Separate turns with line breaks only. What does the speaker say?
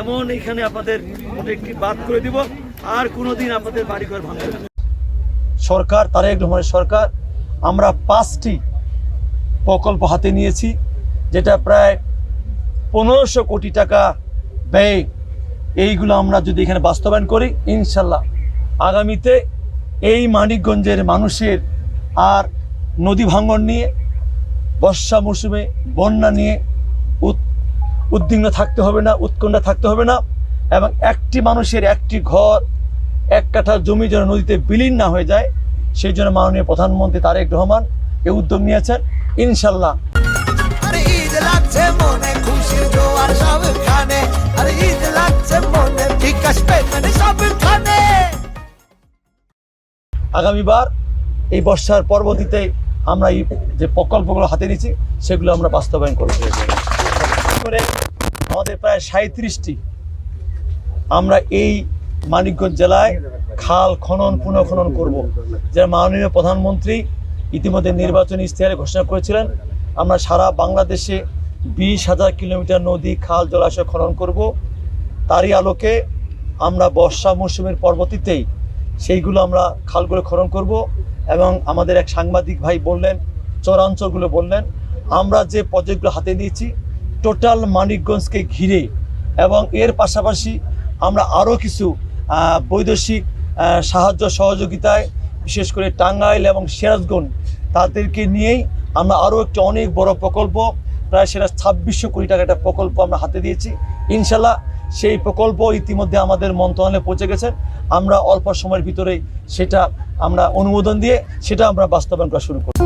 এমন এখানে আপনাদের প্রত্যেকটি বাদ করে দিব, আর কোনোদিন আপনাদের বাড়িঘর ভাঙবে না। সরকার, তারেক রহমানের সরকার, আমরা 5টি প্রকল্প হাতে নিয়েছি, যেটা প্রায় 1500 কোটি টাকা ব্যয়। এইগুলো আমরা যদি এখানে বাস্তবায়ন করি, ইনশাল্লাহ আগামীতে এই মানিকগঞ্জের মানুষের আর নদী ভাঙন নিয়ে, বর্ষা মৌসুমে বন্যা নিয়ে উদ্বিগ্ন থাকতে হবে না, উৎকণ্ঠা থাকতে হবে না, এবং একটি মানুষের একটি ঘর, 1 কাঠা জমি যেন নদীতে বিলীন না হয়ে যায়, সেই জন্য মাননীয় প্রধানমন্ত্রী তারেক রহমান এই উদ্যোগ নিয়েছেন। ইনশাল্লাহ আগামীবার এই বর্ষার পরবর্তীতে আমরা এই যে প্রকল্পগুলো হাতে নিয়েছি সেগুলো আমরা বাস্তবায়ন করব। আমাদের প্রায় 37টি আমরা এই মানিকগঞ্জ জেলায় খাল খনন পুনঃখনন করব, যারা মাননীয় প্রধানমন্ত্রী ইতিমধ্যে নির্বাচনী ইশতেহারে ঘোষণা করেছিলেন। আমরা সারা বাংলাদেশে 20,000 কিলোমিটার নদী খাল জলাশয় খনন করব। তারই আলোকে আমরা বর্ষা মৌসুমের পরবর্তীতেই সেইগুলো আমরা খালগুলো খনন করব। এবং আমাদের এক সাংবাদিক ভাই বললেন, চরাঞ্চলগুলো বললেন, আমরা যে প্রজেক্টগুলো হাতে নিয়েছি টোটাল মানিকগঞ্জকে ঘিরে, এবং এর পাশাপাশি আমরা আরও কিছু বৈদেশিক সাহায্য সহযোগিতায়, বিশেষ করে টাঙ্গাইল এবং সিরাজগঞ্জ, তাদেরকে নিয়েই আমরা আরও একটি অনেক বড় প্রকল্প, প্রায় সেটা 2600 কোটি টাকা একটা প্রকল্প আমরা হাতে দিয়েছি। ইনশাল্লাহ সেই প্রকল্প ইতিমধ্যে আমাদের মন্ত্রণালয়ে পৌঁছে গেছেন। আমরা অল্প সময়ের ভিতরেই সেটা আমরা অনুমোদন দিয়ে সেটা আমরা বাস্তবায়ন করা শুরু করব।